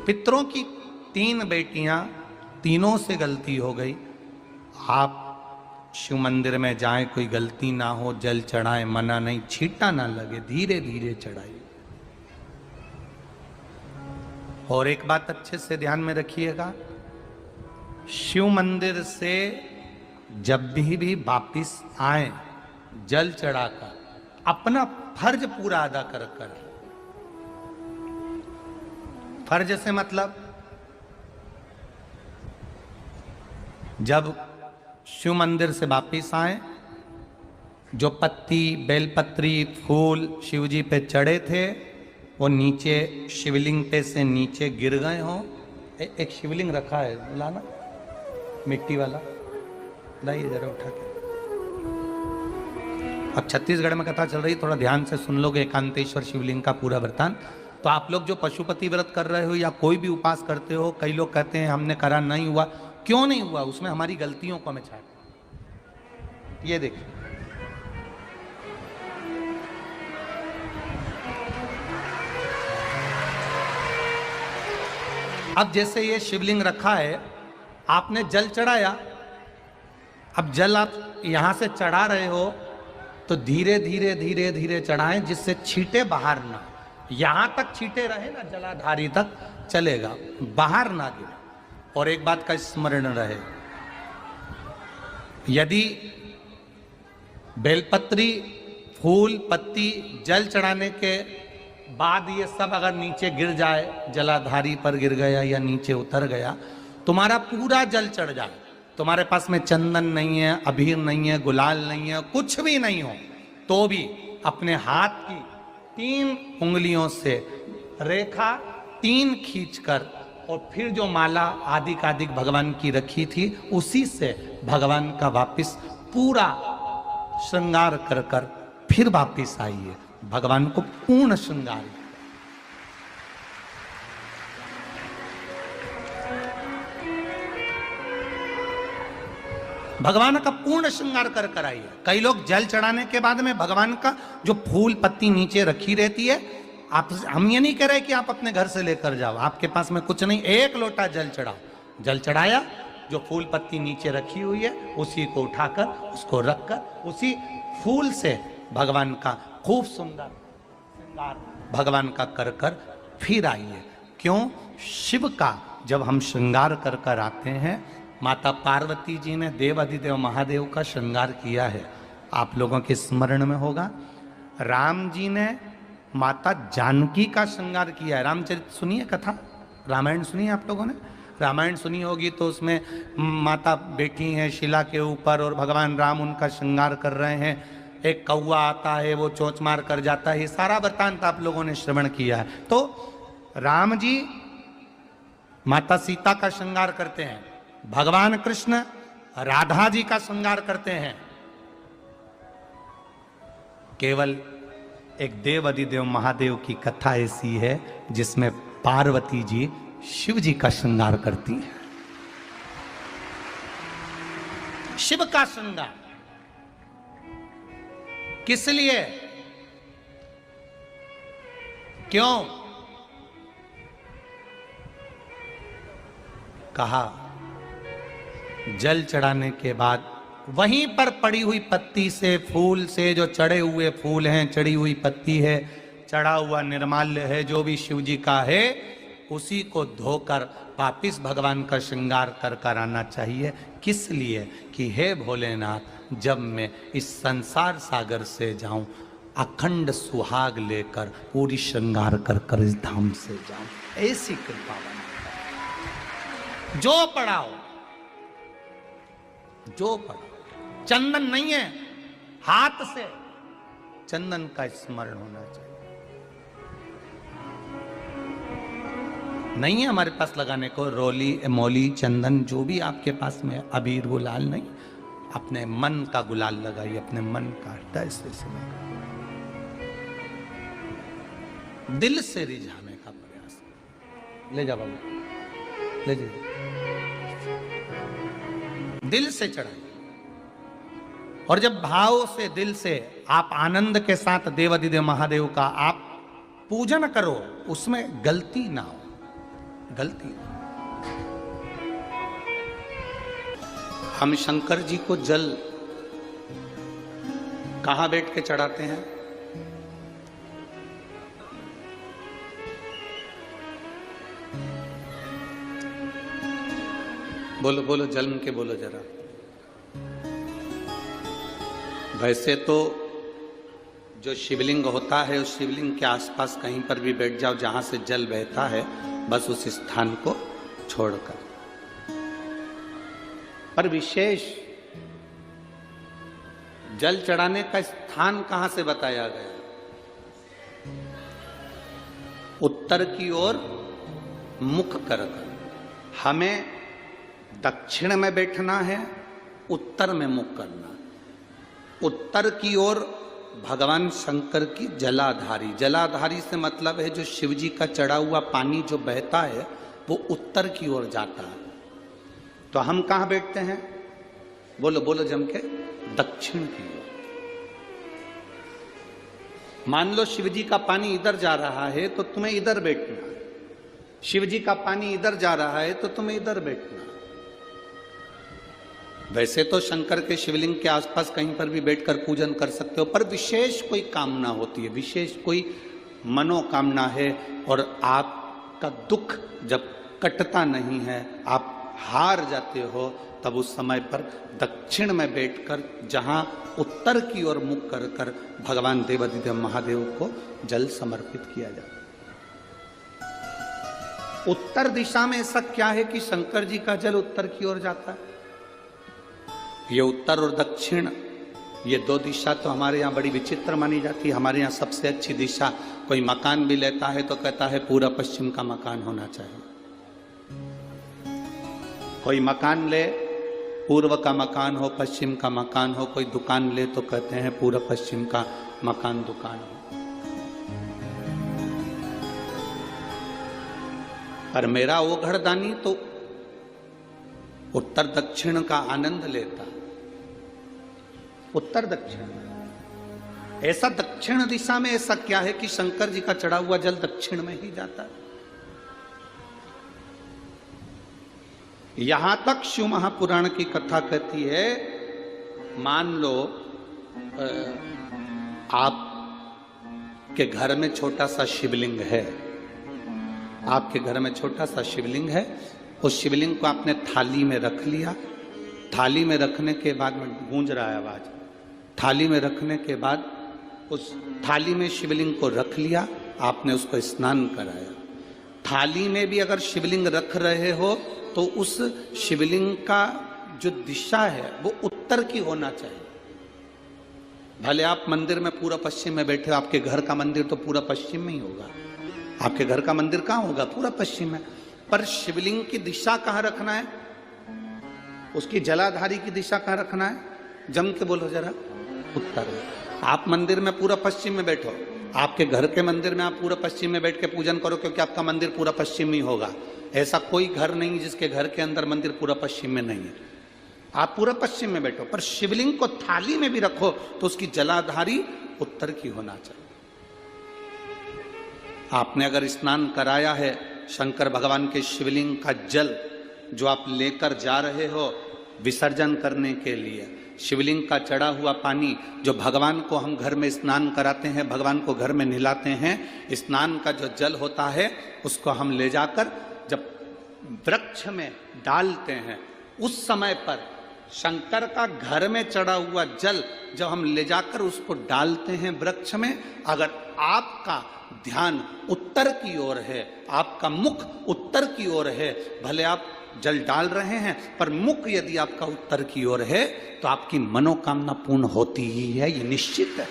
पितरों की 3 बेटियां, तीनों से गलती हो गई। आप शिव मंदिर में जाएं, कोई गलती ना हो, जल चढ़ाएं, मना नहीं, छींटा ना लगे, धीरे धीरे चढ़ाइए। और एक बात अच्छे से ध्यान में रखिएगा, शिव मंदिर से जब भी वापिस आए, जल चढ़ाकर अपना फर्ज पूरा अदा कर कर। फर्ज से मतलब जब शिव मंदिर से वापिस आए, जो पत्ती, बेलपत्री, फूल शिव जी पे चढ़े थे वो नीचे शिवलिंग पे से नीचे गिर गए हों। एक शिवलिंग रखा है, लाना मिट्टी वाला, लाइए जरा उठा के। अब छत्तीसगढ़ में कथा चल रही, थोड़ा ध्यान से सुन लोगे एकांतेश्वर शिवलिंग का पूरा वृतांत। तो आप लोग जो पशुपति व्रत कर रहे हो या कोई भी उपास करते हो, कई लोग कहते हैं हमने करा नहीं हुआ। क्यों नहीं हुआ? उसमें हमारी गलतियों को हमें छाट। ये देखिए, अब जैसे ये शिवलिंग रखा है, आपने जल चढ़ाया, अब जल आप यहां से चढ़ा रहे हो तो धीरे धीरे धीरे धीरे चढ़ाएं, जिससे छींटे बाहर ना, यहां तक छींटे रहे ना, जलाधारी तक चलेगा, बाहर ना गिरे। और एक बात का स्मरण रहे, यदि बेलपत्री, फूल, पत्ती जल चढ़ाने के बाद ये सब अगर नीचे गिर जाए, जलाधारी पर गिर गया या नीचे उतर गया, तुम्हारा पूरा जल चढ़ जाए, तुम्हारे पास में चंदन नहीं है, अबीर नहीं है, गुलाल नहीं है, कुछ भी नहीं हो, तो भी अपने हाथ की 3 उंगलियों से रेखा 3 खींचकर और फिर जो माला आदिक भगवान की रखी थी, उसी से भगवान का वापिस पूरा श्रृंगार कर कर फिर वापिस आइए, भगवान को पूर्ण श्रृंगार। भगवान का पूर्ण श्रृंगार कर कर आइए। कई लोग जल चढ़ाने के बाद में भगवान का जो फूल पत्ती नीचे रखी रहती है, आप, हम ये नहीं कह रहे कि आप अपने घर से लेकर जाओ, आपके पास में कुछ नहीं, 1 लोटा जल चढ़ाओ, जल चढ़ाया, जो फूल पत्ती नीचे रखी हुई है उसी को उठाकर, उसको रखकर, उसी फूल से भगवान का खूब सुंदर श्रृंगार भगवान का कर कर फिर आइए। क्यों? शिव का जब हम श्रृंगार कर कर आते हैं, माता पार्वती जी ने देव अधिदेव महादेव का श्रृंगार किया है, आप लोगों के स्मरण में होगा। राम जी ने माता जानकी का श्रृंगार किया है। रामचरित सुनिए कथा, रामायण सुनिए, आप लोगों ने रामायण सुनी होगी, तो उसमें माता बैठी हैं शिला के ऊपर और भगवान राम उनका श्रृंगार कर रहे हैं। एक कौवा आता है, वो चोंच मार कर जाता है, ये सारा वृत्तांत आप लोगों ने श्रवण किया है। तो राम जी माता सीता का श्रृंगार करते हैं, भगवान कृष्ण राधा जी का श्रृंगार करते हैं। केवल एक देव अधिदेव महादेव की कथा ऐसी है जिसमें पार्वती जी शिव जी का श्रृंगार करती हैं। शिव का श्रृंगार किस लिए? क्यों? कहा जल चढ़ाने के बाद वहीं पर पड़ी हुई पत्ती से, फूल से, जो चढ़े हुए फूल हैं, चढ़ी हुई पत्ती है, चढ़ा हुआ निर्माल्य है, जो भी शिव जी का है, उसी को धोकर वापिस भगवान का श्रृंगार कर कर आना चाहिए। किस लिए? कि हे भोलेनाथ, जब मैं इस संसार सागर से जाऊं, अखंड सुहाग लेकर पूरी श्रृंगार कर कर इस धाम से जाऊं, ऐसी कृपा बना। जो पढ़ाओ, जो पढ़ाओ, चंदन नहीं है, हाथ से चंदन का स्मरण होना चाहिए। नहीं है हमारे पास लगाने को रोली, मोली, चंदन, जो भी आपके पास में है, अबीर गुलाल नहीं, अपने मन का गुलाल लगाइए, अपने मन का ऐसे लगाइए, दिल से रिझाने का प्रयास। ले जा बाबू, ले जा, दिल से चढ़ाइए। और जब भाव से, दिल से आप आनंद के साथ देवाधिदेव महादेव का आप पूजन करो, उसमें गलती ना हो, गलती। हम शंकर जी को जल कहां बैठ के चढ़ाते हैं? बोलो बोलो, जन्म के बोलो जरा। वैसे तो जो शिवलिंग होता है उस शिवलिंग के आसपास कहीं पर भी बैठ जाओ जहां से जल बहता है, बस उस स्थान को छोड़कर। पर विशेष जल चढ़ाने का स्थान कहां से बताया गया? उत्तर की ओर मुख कर। हमें दक्षिण में बैठना है, उत्तर में मुख करना। उत्तर की ओर भगवान शंकर की जलाधारी, जलाधारी से मतलब है जो शिव जी का चढ़ा हुआ पानी जो बहता है वो उत्तर की ओर जाता है। तो हम कहां बैठते हैं? बोलो बोलो जम के, दक्षिण की ओर। मान लो शिव जी का पानी इधर जा रहा है तो तुम्हें इधर बैठना, शिव जी का पानी इधर जा रहा है तो तुम्हें इधर बैठना। वैसे तो शंकर के शिवलिंग के आसपास कहीं पर भी बैठकर पूजन कर सकते हो, पर विशेष कोई कामना होती है, विशेष कोई मनोकामना है और आपका दुख जब कटता नहीं है, आप हार जाते हो, तब उस समय पर दक्षिण में बैठकर जहां उत्तर की ओर मुख कर कर भगवान देवाधिदेव महादेव को जल समर्पित किया जाता है। उत्तर दिशा में ऐसा क्या है कि शंकर जी का जल उत्तर की ओर जाता है? ये उत्तर और दक्षिण, ये दो दिशा तो हमारे यहाँ बड़ी विचित्र मानी जाती है। हमारे यहाँ सबसे अच्छी दिशा, कोई मकान भी लेता है तो कहता है पूरा पश्चिम का मकान होना चाहिए। कोई मकान ले, पूर्व का मकान हो, पश्चिम का मकान हो। कोई दुकान ले तो कहते हैं पूरा पश्चिम का मकान दुकान हो। पर मेरा वो घरदानी तो उत्तर दक्षिण का आनंद लेता, उत्तर दक्षिण। ऐसा दक्षिण दिशा में ऐसा क्या है कि शंकर जी का चढ़ा हुआ जल दक्षिण में ही जाता है? यहां तक शिव महापुराण की कथा कहती है, मान लो आपके घर में छोटा सा शिवलिंग है, आपके घर में छोटा सा शिवलिंग है, उस शिवलिंग को आपने थाली में रख लिया। थाली में रखने के बाद में गूंज रहा है आवाज, थाली में रखने के बाद उस थाली में शिवलिंग को रख लिया, आपने उसको स्नान कराया। थाली में भी अगर शिवलिंग रख रहे हो तो उस शिवलिंग का जो दिशा है वो उत्तर की होना चाहिए। भले आप मंदिर में पूरा पश्चिम में बैठे हो, आपके घर का मंदिर तो पूरा पश्चिम में ही होगा। आपके घर का मंदिर कहाँ होगा? पूरा पश्चिम में। पर शिवलिंग की दिशा कहाँ रखना है? उसकी जलाधारी की दिशा कहाँ रखना है? जम के बोलो जरा, उत्तर में। आप मंदिर में पूरा पश्चिम में बैठो, आपके घर के मंदिर में आप पूरा पश्चिम में बैठ के पूजन करो, क्योंकि आपका मंदिर पूरा पश्चिम ही होगा। ऐसा कोई घर नहीं जिसके घर के अंदर मंदिर पूरा पश्चिम में नहीं है। आप पूरा पश्चिम में बैठो, पर शिवलिंग को थाली में भी रखो तो उसकी जलाधारी उत्तर की होना चाहिए। आपने अगर स्नान कराया है, शंकर भगवान के शिवलिंग का जल जो आप लेकर जा रहे हो विसर्जन करने के लिए, शिवलिंग का चढ़ा हुआ पानी जो भगवान को हम घर में स्नान कराते हैं, भगवान को घर में नहलाते हैं, स्नान का जो जल होता है उसको हम ले जाकर जब वृक्ष में डालते हैं, उस समय पर शंकर का घर में चढ़ा हुआ जल जब हम ले जाकर उसको डालते हैं वृक्ष में, अगर आपका ध्यान उत्तर की ओर है, आपका मुख उत्तर की ओर है, भले आप जल डाल रहे हैं पर मुख यदि आपका उत्तर की ओर है तो आपकी मनोकामना पूर्ण होती ही है, ये निश्चित है।